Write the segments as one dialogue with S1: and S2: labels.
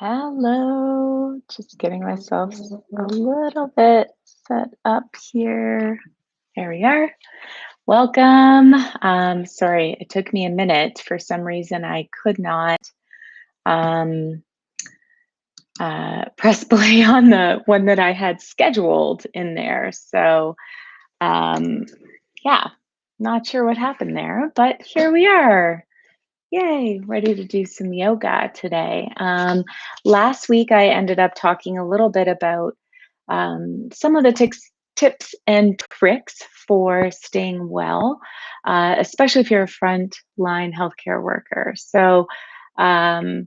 S1: Hello, just getting myself a little bit set up here. There we are. Welcome. Sorry, it took me a minute. For some reason, I could not um, press play on the one that I had scheduled in there. So, um, yeah, not sure what happened there, but here we are. Yay, ready to do some yoga today. Last week, I ended up talking a little bit about some of the tips and tricks for staying well, especially if you're a frontline healthcare worker. So um,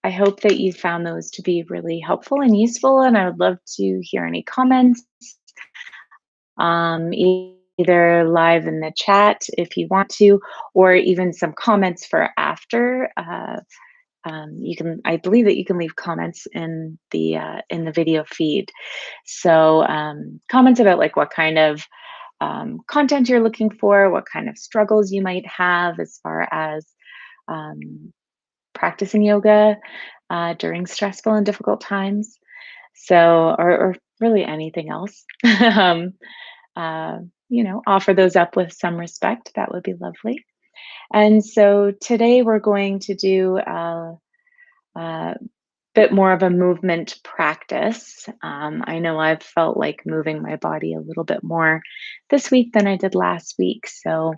S1: I hope that you found those to be really helpful and useful. And I would love to hear any comments, either live in the chat if you want to, or even some comments for after. You can, I believe that you can leave comments in the video feed. So comments about like what kind of content you're looking for, what kind of struggles you might have as far as um, practicing yoga during stressful and difficult times. So, or really anything else. um, uh, Offer those up with some respect. That would be lovely. And so today we're going to do a bit more of a movement practice. I know I've felt like moving my body a little bit more this week than I did last week. So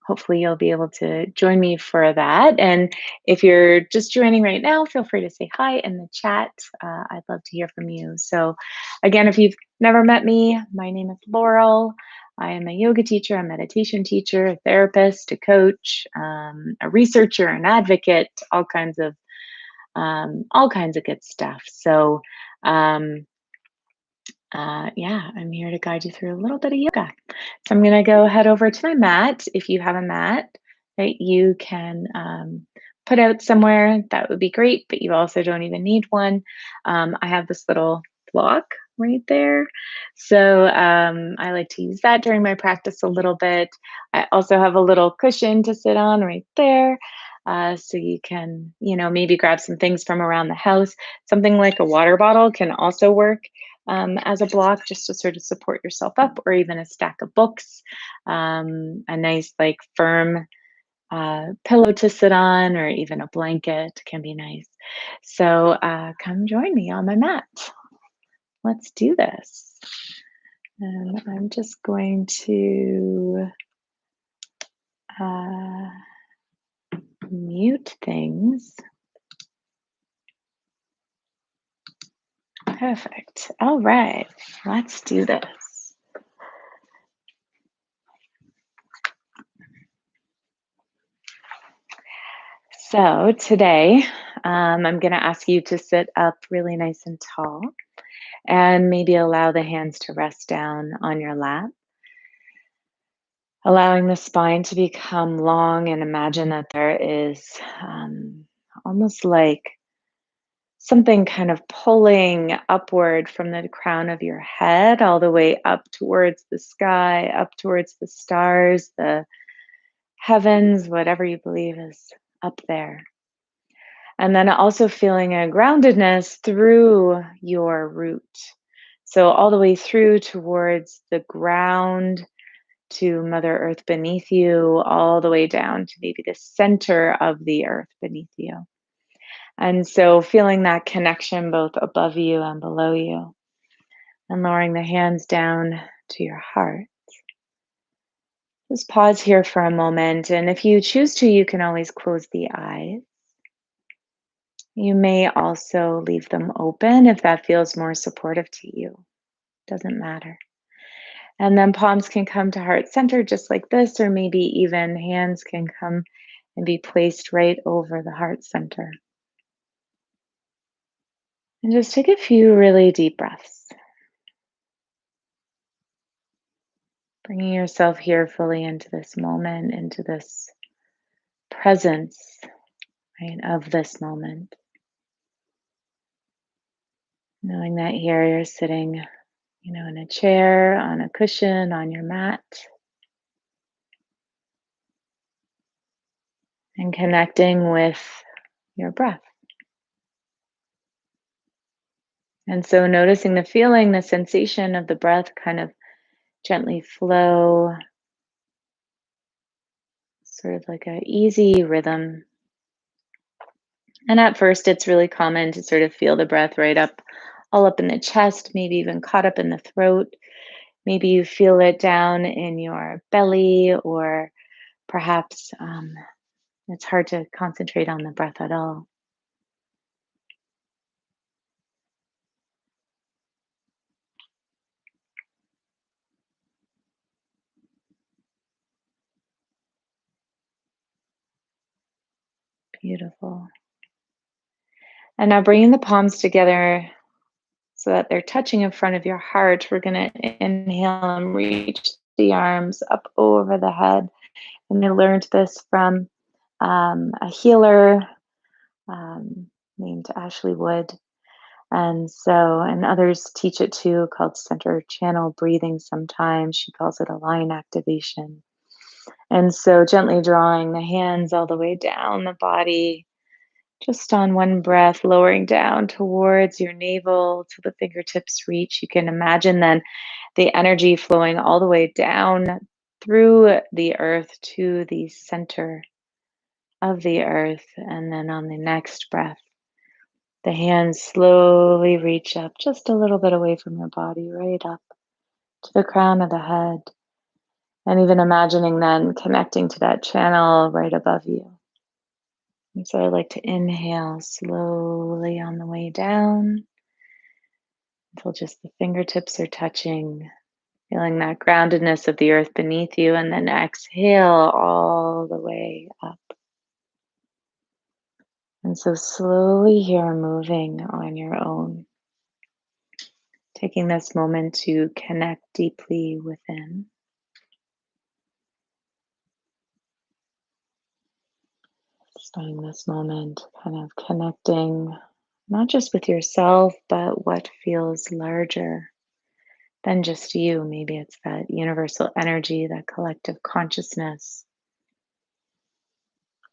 S1: hopefully you'll be able to join me for that. And if you're just joining right now, feel free to say hi in the chat. I'd love to hear from you. So, again, if you've never met me, my name is Laurel. I am a yoga teacher, a meditation teacher, a therapist, a coach, a researcher, an advocate, all kinds of good stuff. So, um, yeah, I'm here to guide you through a little bit of yoga. So I'm going to go head over to my mat. If you have a mat that you can put out somewhere, that would be great, but you also don't even need one. I have this little block right there. So I like to use that during my practice a little bit. I also have a little cushion to sit on right there. So you can, maybe grab some things from around the house. Something like a water bottle can also work as a block just to sort of support yourself up, or even a stack of books, a nice, like, firm pillow to sit on, or even a blanket can be nice. So come join me on my mat. Let's do this. And I'm just going to uh, mute things. Perfect. All right, let's do this. So today, I'm going to ask you to sit up really nice and tall, and maybe allow the hands to rest down on your lap, allowing the spine to become long, and imagine that there is almost like something kind of pulling upward from the crown of your head all the way up towards the sky, up towards the stars, the heavens, whatever you believe is up there. And then also feeling a groundedness through your root. So, all the way through towards the ground, to Mother Earth beneath you, all the way down to maybe the center of the earth beneath you. And so, feeling that connection both above you and below you, and lowering the hands down to your heart. Just pause here for a moment. And if you choose to, you can always close the eyes. You may also leave them open if that feels more supportive to you. Doesn't matter. And then palms can come to heart center just like this, or maybe even hands can come and be placed right over the heart center. And just take a few really deep breaths, bringing yourself here fully into this moment, into this presence, right, of this moment. Knowing that here you're sitting, in a chair, on a cushion, on your mat, and connecting with your breath. And so noticing the feeling, the sensation of the breath kind of gently flow, sort of like a easy rhythm. And at first, it's really common to sort of feel the breath right up, all up in the chest, maybe even caught up in the throat. Maybe you feel it down in your belly, or perhaps it's hard to concentrate on the breath at all. Beautiful. And now bringing the palms together so that they're touching in front of your heart, we're going to inhale and reach the arms up over the head. And I learned this from a healer named Ashley Wood. And so, and others teach it too, called center channel breathing sometimes. She calls it a line activation. And so, gently drawing the hands all the way down the body, just on one breath, lowering down towards your navel till the fingertips reach. You can imagine then the energy flowing all the way down through the earth to the center of the earth. And then on the next breath, the hands slowly reach up just a little bit away from your body, right up to the crown of the head. And even imagining then connecting to that channel right above you. And so I like to inhale slowly on the way down until just the fingertips are touching, feeling that groundedness of the earth beneath you. And then exhale all the way up. And so slowly here, moving on your own, taking this moment to connect deeply within. Spending this moment kind of connecting not just with yourself, but what feels larger than just you. Maybe it's that universal energy, that collective consciousness.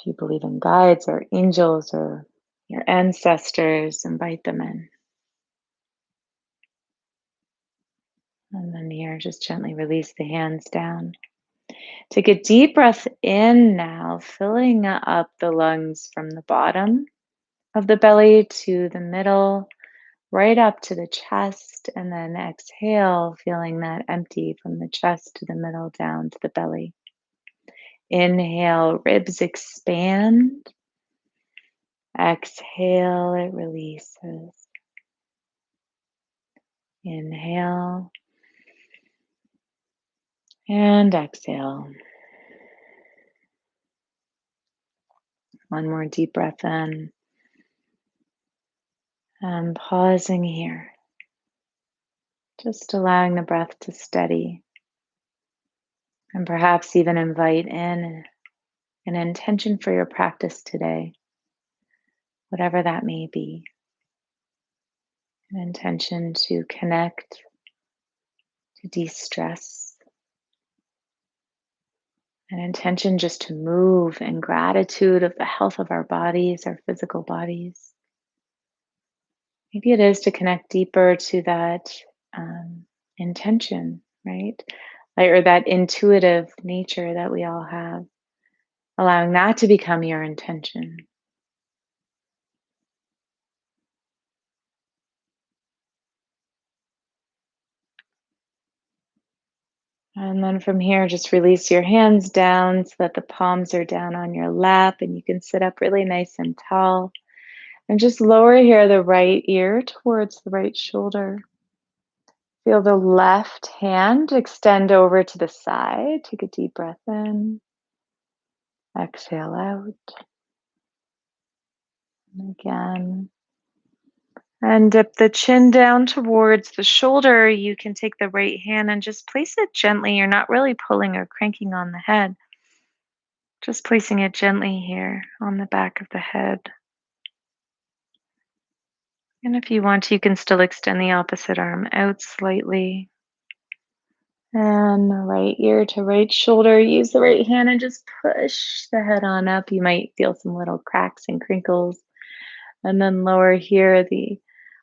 S1: If you believe in guides or angels or your ancestors, invite them in. And then here, just gently release the hands down. Take a deep breath in now, filling up the lungs from the bottom of the belly to the middle, right up to the chest, and then exhale, feeling that empty from the chest to the middle down to the belly. Inhale, ribs expand. Exhale, it releases. Inhale and exhale. One more deep breath in. And pausing here, just allowing the breath to steady. And perhaps even invite in an intention for your practice today, whatever that may be. An intention to connect, to de stress, an intention just to move in gratitude of the health of our bodies, our physical bodies. Maybe it is to connect deeper to that intention, right? Like, or that intuitive nature that we all have, allowing that to become your intention. And then from here, just release your hands down so that the palms are down on your lap and you can sit up really nice and tall. And just lower here the right ear towards the right shoulder. Feel the left hand extend over to the side. Take a deep breath in. Exhale out. And again. And dip the chin down towards the shoulder. You can take the right hand and just place it gently. You're not really pulling or cranking on the head. Just placing it gently here on the back of the head. And if you want to, you can still extend the opposite arm out slightly. And right ear to right shoulder. Use the right hand and just push the head on up. You might feel some little cracks and crinkles. And then lower here the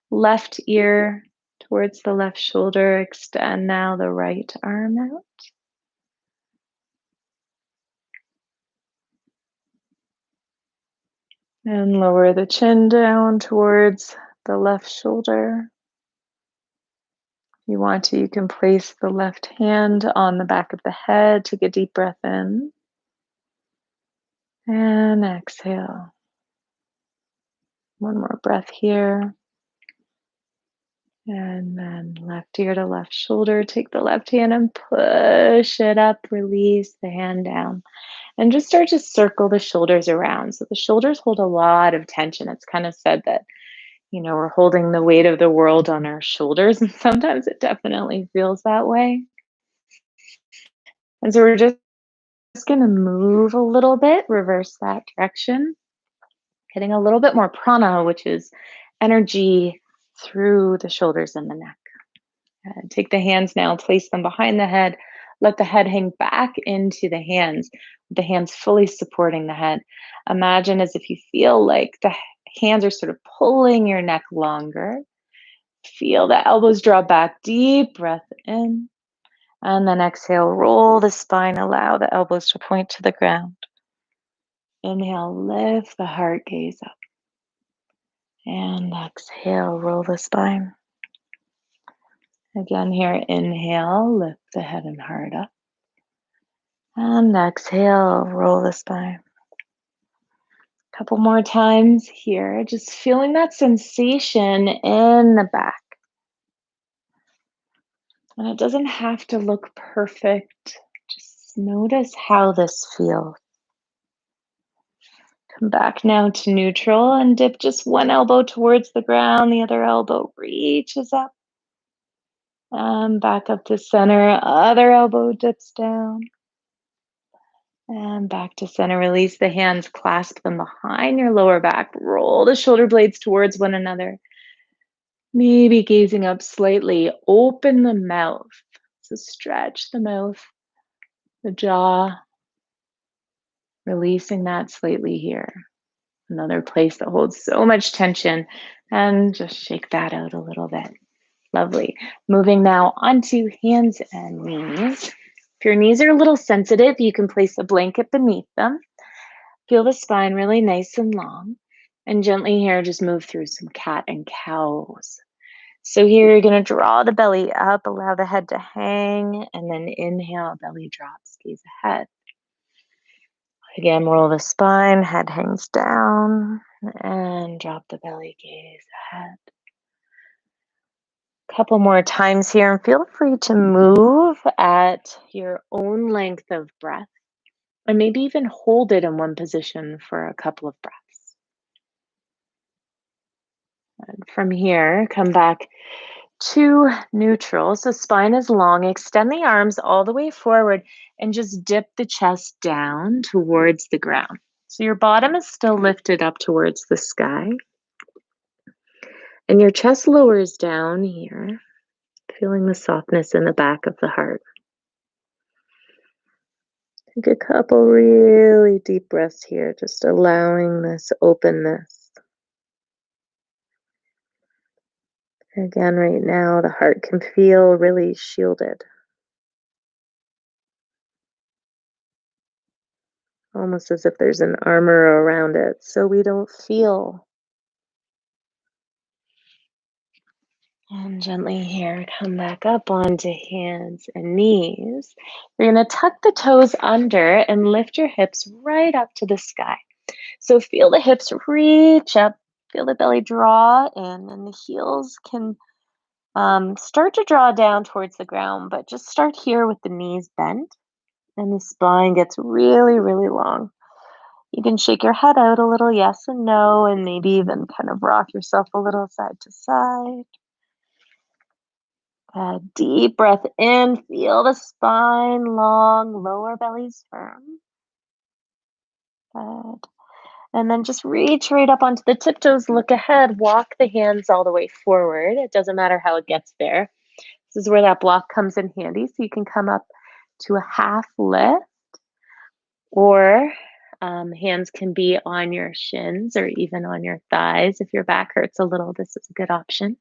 S1: Left ear towards the left shoulder. Extend now the right arm out. And lower the chin down towards the left shoulder. If you want to, you can place the left hand on the back of the head. Take a deep breath in. And exhale. One more breath here. And then left ear to left shoulder. Take the left hand and push it up. Release the hand down. And just start to circle the shoulders around. So the shoulders hold a lot of tension. It's kind of said that, we're holding the weight of the world on our shoulders. And sometimes it definitely feels that way. And so we're just going to move a little bit, reverse that direction, getting a little bit more prana, which is energy through the shoulders and the neck. Take the hands now, place them behind the head. Let the head hang back into the hands fully supporting the head. Imagine as if you feel like the hands are sort of pulling your neck longer. Feel the elbows draw back, deep breath in. And then exhale, roll the spine, allow the elbows to point to the ground. Inhale, lift the heart gaze up. And exhale, roll the spine. Again here, inhale, lift the head and heart up. And exhale, roll the spine. A couple more times here, just feeling that sensation in the back. And it doesn't have to look perfect. Just notice how this feels. Come back now to neutral and dip just one elbow towards the ground. The other elbow reaches up. And back up to center. Other elbow dips down. And back to center. Release the hands, clasp them behind your lower back. Roll the shoulder blades towards one another. Maybe gazing up slightly. Open the mouth. So stretch the mouth, the jaw. Releasing that slightly here. Another place that holds so much tension. And just shake that out a little bit. Lovely. Moving now onto hands and knees. If your knees are a little sensitive, you can place a blanket beneath them. Feel the spine really nice and long. And gently here, just move through some cat and cows. So here you're going to draw the belly up, allow the head to hang, and then inhale, belly drops, gaze ahead. Again, roll the spine, head hangs down, and drop the belly, gaze ahead. Couple more times here, and feel free to move at your own length of breath, and maybe even hold it in one position for a couple of breaths. And from here, come back to neutral. So spine is long. Extend the arms all the way forward and just dip the chest down towards the ground. So your bottom is still lifted up towards the sky. And your chest lowers down here, feeling the softness in the back of the heart. Take a couple really deep breaths here, just allowing this openness. Again, right now, the heart can feel really shielded. Almost as if there's an armor around it, so we don't feel. And gently here, come back up onto hands and knees. You're going to tuck the toes under and lift your hips right up to the sky. So feel the hips reach up, feel the belly draw in, and the heels can start to draw down towards the ground, but just start here with the knees bent and the spine gets really, really long. You can shake your head out a little, yes and no, and maybe even kind of rock yourself a little side to side. Deep breath in, feel the spine long, lower belly's firm. Good. And then just reach right up onto the tiptoes, look ahead, walk the hands all the way forward. It doesn't matter how it gets there. This is where that block comes in handy. So you can come up to a half lift or Hands can be on your shins or even on your thighs. If your back hurts a little, this is a good option.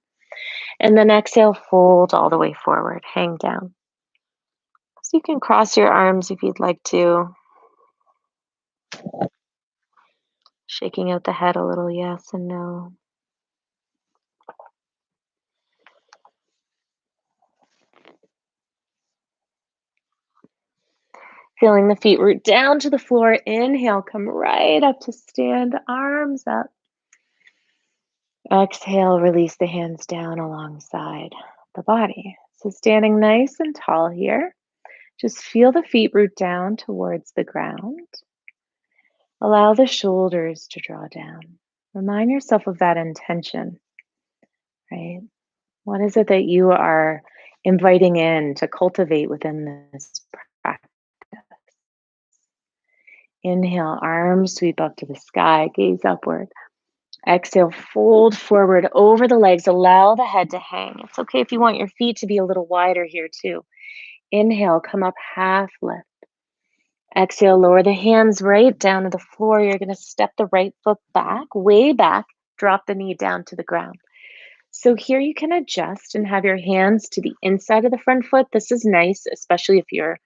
S1: And then exhale, fold all the way forward, hang down. So you can cross your arms if you'd like to. Shaking out the head a little, yes and no. Feeling the feet root down to the floor. Inhale, come right up to stand, arms up. Exhale, release the hands down alongside the body. So standing nice and tall here. Just feel the feet root down towards the ground. Allow the shoulders to draw down. Remind yourself of that intention, right? What is it that you are inviting in to cultivate within this practice? Inhale, arms sweep up to the sky, gaze upward. Exhale, fold forward over the legs. Allow the head to hang. It's okay if you want your feet to be a little wider here too. Inhale, come up half lift. Exhale, lower the hands right down to the floor. You're going to step the right foot back, way back, drop the knee down to the ground. So here you can adjust and have your hands to the inside of the front foot. This is nice, especially if you're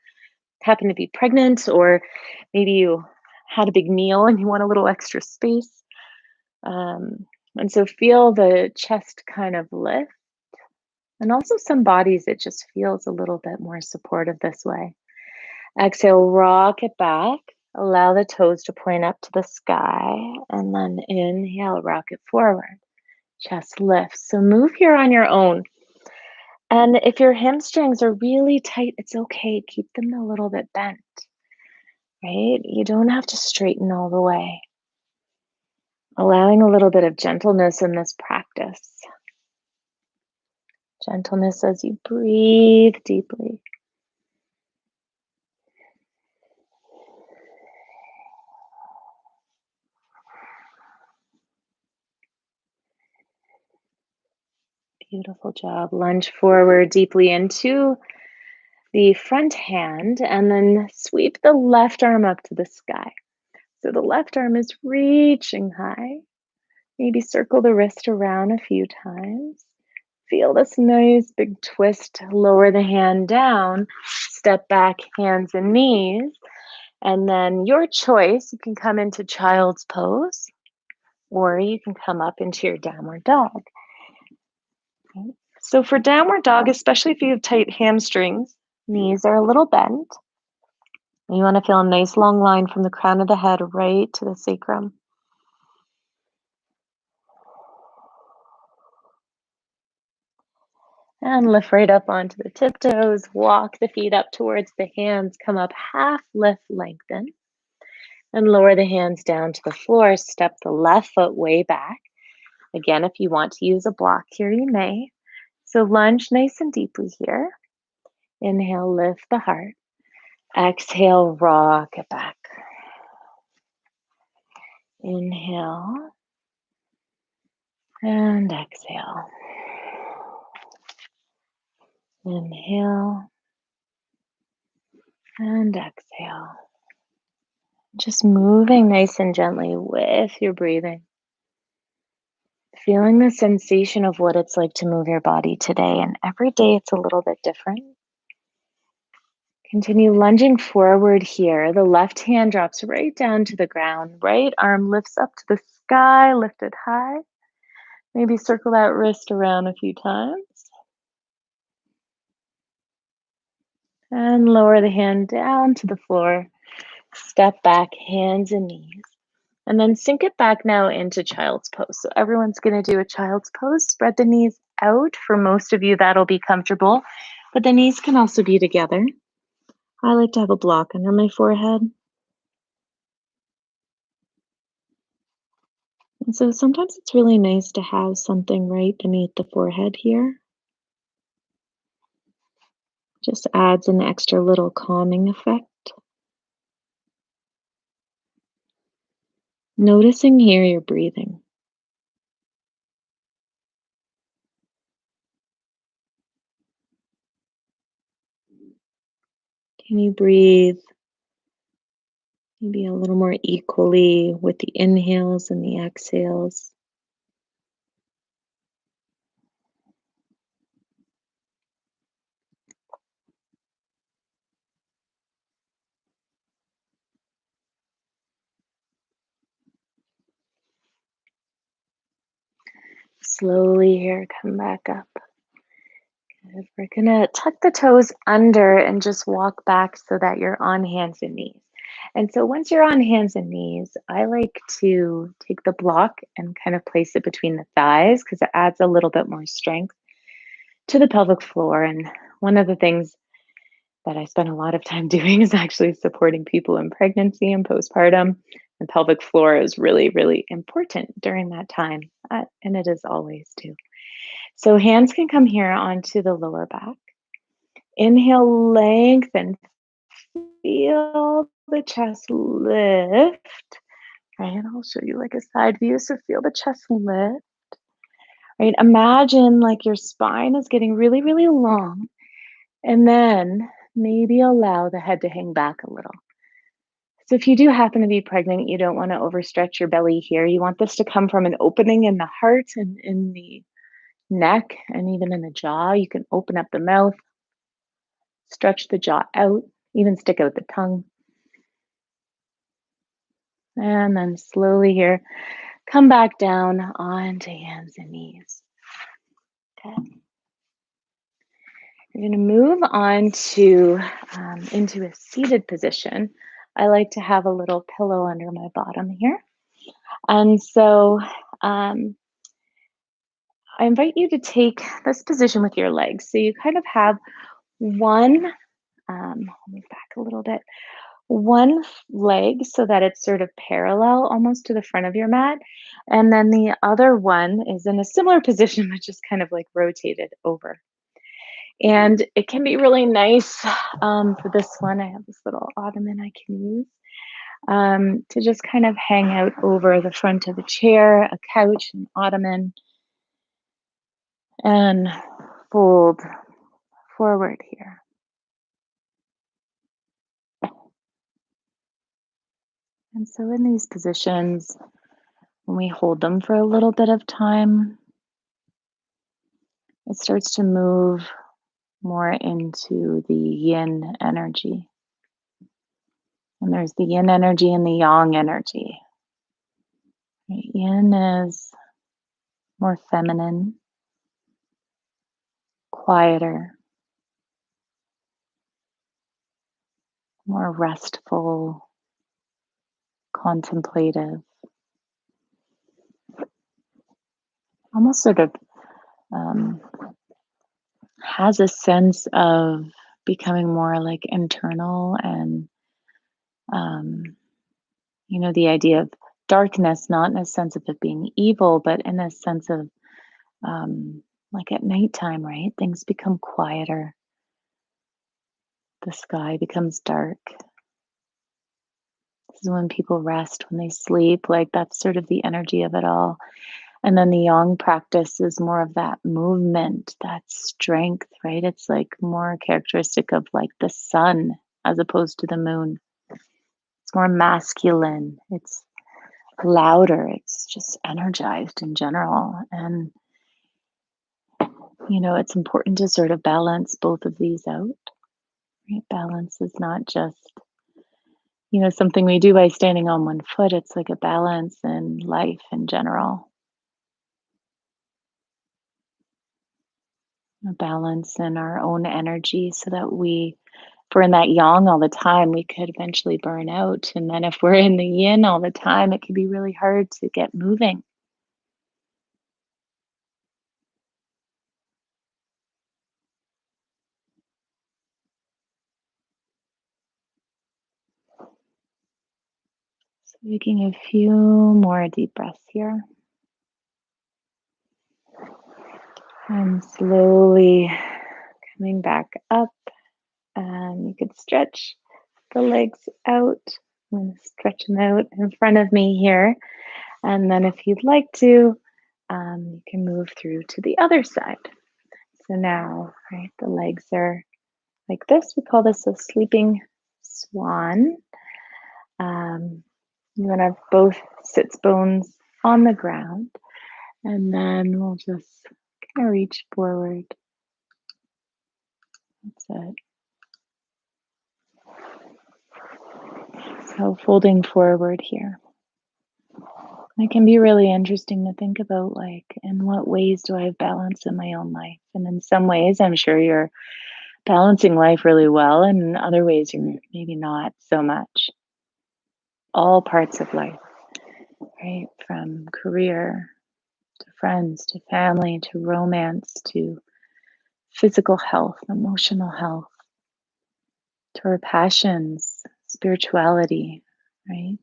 S1: happen to be pregnant or maybe you had a big meal and you want a little extra space. And so feel the chest kind of lift. And also some bodies, it just feels a little bit more supportive this way. Exhale, rock it back. Allow the toes to point up to the sky. And then inhale, rock it forward. Chest lifts. So move here on your own. And if your hamstrings are really tight, it's okay. Keep them a little bit bent, right? You don't have to straighten all the way. Allowing a little bit of gentleness in this practice. Gentleness as you breathe deeply. Beautiful job. Lunge forward deeply into the front hand and then sweep the left arm up to the sky. So the left arm is reaching high. Maybe circle the wrist around a few times. Feel this nice big twist. Lower the hand down. Step back, hands and knees. And then your choice, you can come into child's pose or you can come up into your downward dog. Okay. So for downward dog, especially if you have tight hamstrings, knees are a little bent. You want to feel a nice long line from the crown of the head right to the sacrum. And lift right up onto the tiptoes. Walk the feet up towards the hands. Come up half lift, lengthen. And lower the hands down to the floor. Step the left foot way back. Again, if you want to use a block here, you may. So lunge nice and deeply here. Inhale, lift the heart. Exhale, rock it back. Inhale and exhale. Inhale and exhale. Just moving nice and gently with your breathing. Feeling the sensation of what it's like to move your body today. And every day it's a little bit different. Continue lunging forward here. The left hand drops right down to the ground. Right arm lifts up to the sky, lifted high. Maybe circle that wrist around a few times. And lower the hand down to the floor. Step back, hands and knees. And then sink it back now into child's pose. So everyone's going to do a child's pose. Spread the knees out. For most of you, that'll be comfortable. But the knees can also be together. I like to have a block under my forehead. And so sometimes it's really nice to have something right beneath the forehead here. Just adds an extra little calming effect. Noticing here your breathing. Can you breathe Maybe a little more equally with the inhales and the exhales. Slowly here, come back up. Good. We're gonna tuck the toes under and just walk back so that you're on hands and knees. And so once you're on hands and knees, I like to take the block and kind of place it between the thighs because it adds a little bit more strength to the pelvic floor. And one of the things that I spend a lot of time doing is actually supporting people in pregnancy and postpartum. And pelvic floor is really, really important during that time. And it is always too. So hands can come here onto the lower back. Inhale, lengthen. Feel the chest lift. Right, and I'll show you like a side view. So feel the chest lift. Right, imagine like your spine is getting really, really long. And then maybe allow the head to hang back a little. So if you do happen to be pregnant, you don't want to overstretch your belly here. You want this to come from an opening in the heart and in the neck and even in the jaw. You can open up the mouth, stretch the jaw out, even stick out the tongue. And then slowly here, come back down onto hands and knees. Okay. You're going to move on to into a seated position. I like to have a little pillow under my bottom here. And so I invite you to take this position with your legs. So you kind of have one, I'll move back a little bit, one leg so that it's sort of parallel almost to the front of your mat. And then the other one is in a similar position, but just kind of like rotated over. And it can be really nice for this one. I have this little ottoman I can use to just kind of hang out over the front of a chair, a couch, an ottoman, and fold forward here. And so, in these positions, when we hold them for a little bit of time, it starts to move more into the yin energy. And there's the yin energy and the yang energy. Yin is more feminine, quieter, more restful, contemplative, almost sort of um, has a sense of becoming more like internal and, um, the idea of darkness, not in a sense of it being evil, but in a sense of like at nighttime, right? Things become quieter, the sky becomes dark. This is when people rest, when they sleep, like that's sort of the energy of it all. And then the yang practice is more of that movement, that strength, right? It's like more characteristic of like the sun as opposed to the moon. It's more masculine. It's louder. It's just energized in general. And, it's important to sort of balance both of these out, right? Balance is not just, something we do by standing on one foot. It's like a balance in life in general, a balance in our own energy so that if we're in that yang all the time, we could eventually burn out. And then if we're in the yin all the time, it can be really hard to get moving. So taking a few more deep breaths here. And slowly coming back up. And you could stretch the legs out. I'm going to stretch them out in front of me here. And then if you'd like to, you can move through to the other side. So now, right, the legs are like this. We call this a sleeping swan. You want to have both sits bones on the ground, and then we'll just kind of reach forward. That's it. So folding forward here. It can be really interesting to think about, like, in what ways do I have balance in my own life? And in some ways, I'm sure you're balancing life really well, and in other ways, you're maybe not so much. All parts of life, right? From career to friends to family to romance to physical health, emotional health, to our passions, spirituality, right?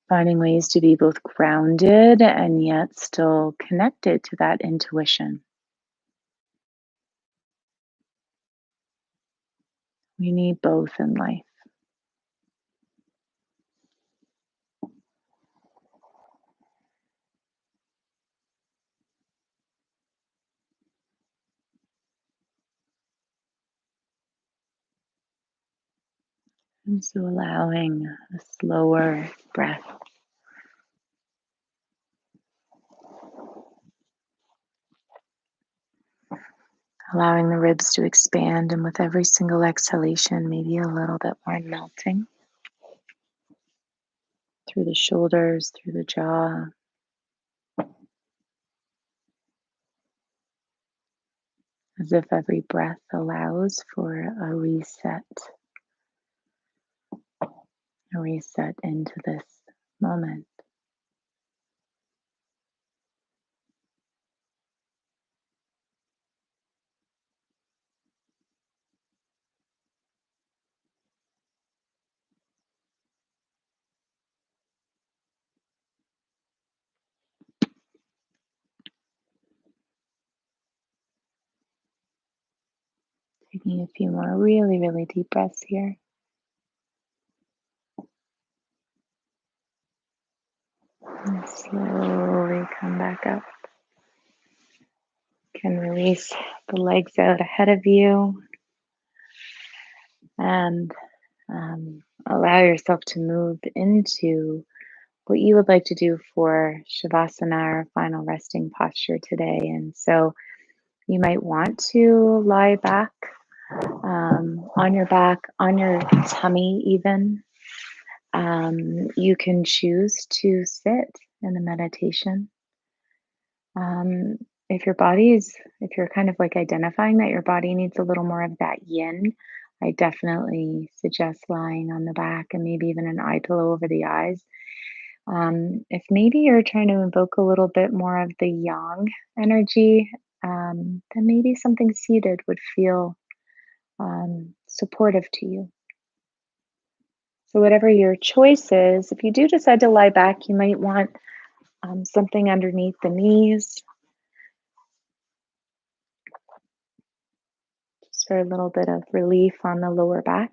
S1: Finding ways to be both grounded and yet still connected to that intuition. We need both in life. And so allowing a slower breath, allowing the ribs to expand, and with every single exhalation, maybe a little bit more melting through the shoulders, through the jaw, as if every breath allows for a reset into this moment. Taking a few more really, really deep breaths here. And slowly come back up. Can release the legs out ahead of you and allow yourself to move into what you would like to do for Shavasana, our final resting posture today. And so you might want to lie back, on your tummy, even. You can choose to sit in the meditation. Um, if you're kind of like identifying that your body needs a little more of that yin, I definitely suggest lying on the back and maybe even an eye pillow over the eyes. If maybe you're trying to invoke a little bit more of the yang energy, then maybe something seated would feel supportive to you. So, whatever your choice is, if you do decide to lie back, you might want something underneath the knees, just for a little bit of relief on the lower back.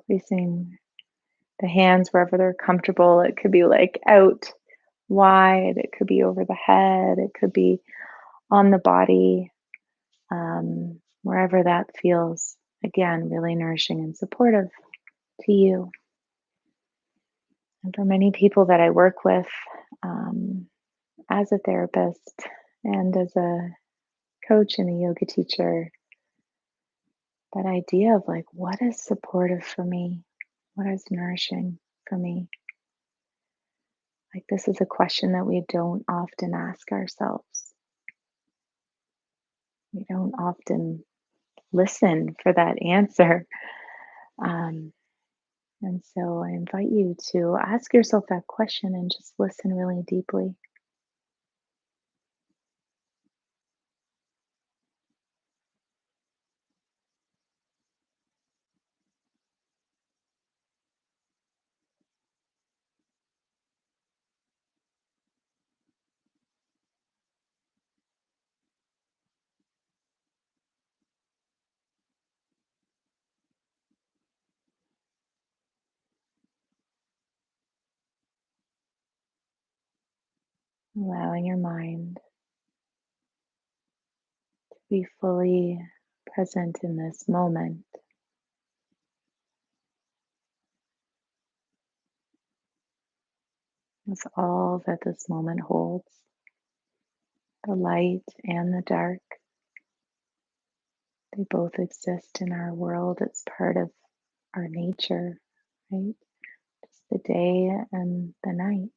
S1: Placing the hands wherever they're comfortable. It could be like out wide, it could be over the head, it could be on the body, wherever that feels, again, really nourishing and supportive to you. And for many people that I work with, um, as a therapist and as a coach and a yoga teacher, that idea of like, what is supportive for me? What is nourishing for me? Like, this is a question that we don't often ask ourselves. We don't often listen for that answer. Um, and so I invite you to ask yourself that question and just listen really deeply. Allowing your mind to be fully present in this moment is all that this moment holds, the light and the dark. They both exist in our world. It's part of our nature, right? Just the day and the night,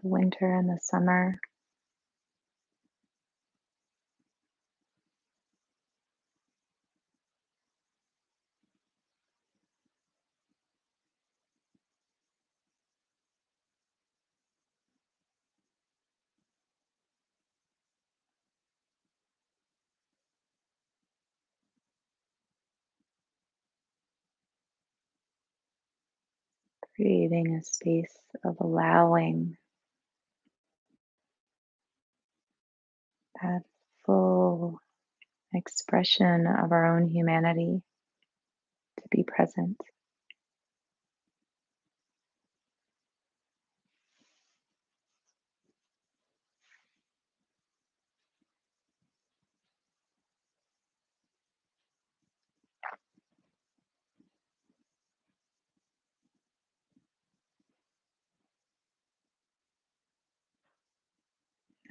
S1: the winter and the summer. Creating a space of allowing that full expression of our own humanity to be present.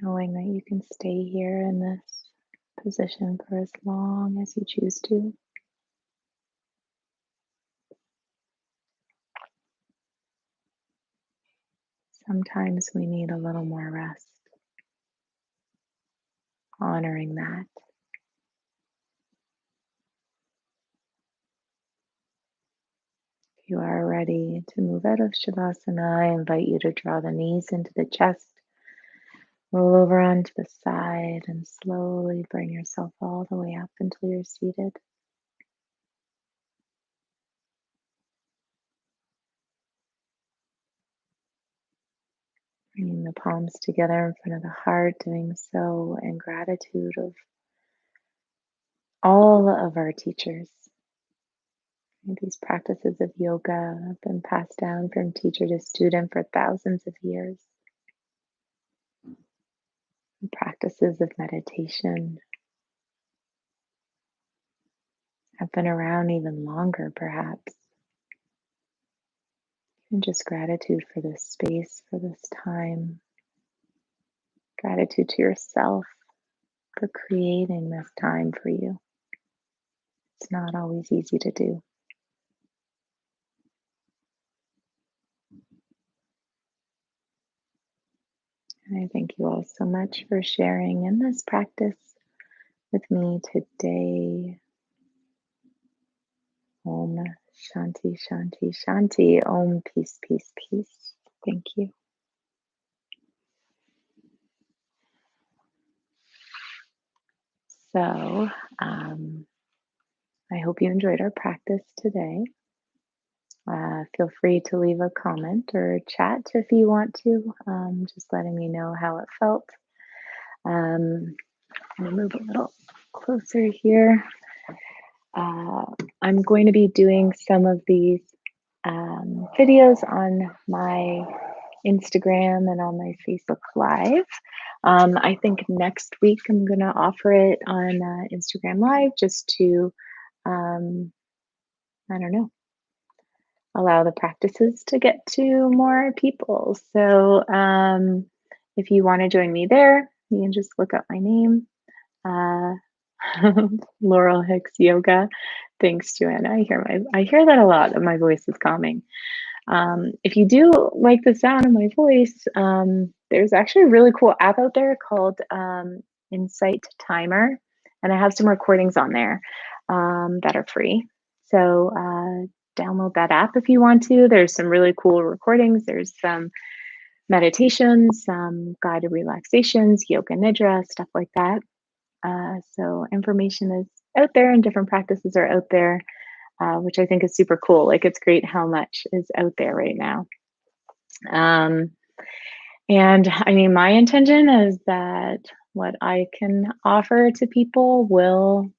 S1: Knowing that you can stay here in this position for as long as you choose to. Sometimes we need a little more rest, honoring that. If you are ready to move out of Shavasana, I invite you to draw the knees into the chest, roll over onto the side, and slowly bring yourself all the way up until you're seated. Bringing the palms together in front of the heart, doing so in gratitude of all of our teachers. These practices of yoga have been passed down from teacher to student for thousands of years. The practices of meditation have been around even longer, perhaps. And just gratitude for this space, for this time. Gratitude to yourself for creating this time for you. It's not always easy to do. And I thank you all so much for sharing in this practice with me today. Om Shanti Shanti Shanti. Om peace peace peace. Thank you. So I hope you enjoyed our practice today. Feel free to leave a comment or chat if you want to, just letting me know how it felt. I'm going to move a little closer here. I'm going to be doing some of these videos on my Instagram and on my Facebook Live. I think next week I'm going to offer it on Instagram Live just to, I don't know, allow the practices to get to more people. So if you want to join me there, you can just look up my name, Laurel Hicks Yoga. Thanks, Joanna. I hear that a lot. That my voice is calming. If you do like the sound of my voice, there's actually a really cool app out there called Insight Timer, and I have some recordings on there that are free. So download that app if you want to. There's some really cool recordings. There's some meditations, some guided relaxations, yoga nidra, stuff like that. So information is out there and different practices are out there, which I think is super cool. Like it's great how much is out there right now. And I mean, my intention is that what I can offer to people will,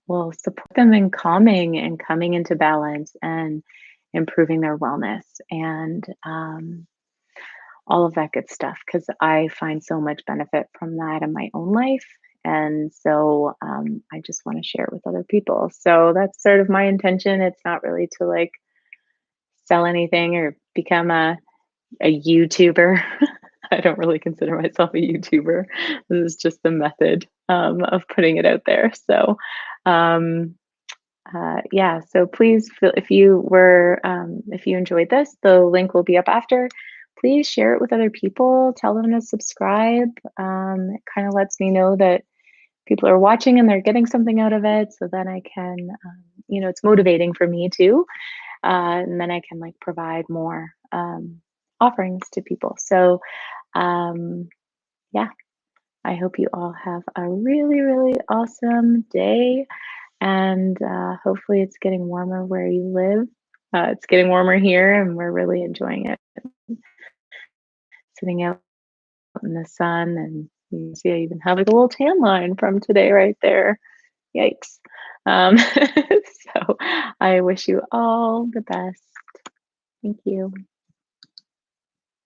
S1: will support them in calming and coming into balance and improving their wellness. And all of that good stuff because I find so much benefit from that in my own life. And so I just want to share it with other people. So that's sort of my intention. It's not really to like sell anything or become a YouTuber. I don't really consider myself a YouTuber. This is just the method of putting it out there. So, um, yeah. So please, feel, if you enjoyed this, the link will be up after. Please share it with other people. Tell them to subscribe. It kind of lets me know that people are watching and they're getting something out of it. So then I can, it's motivating for me too, and then I can like provide more offerings to people. So um, yeah, I hope you all have a really, really awesome day. And hopefully, it's getting warmer where you live. It's getting warmer here, and we're really enjoying it. Sitting out in the sun, and you can see I even have like a little tan line from today right there. Yikes. So I wish you all the best. Thank you.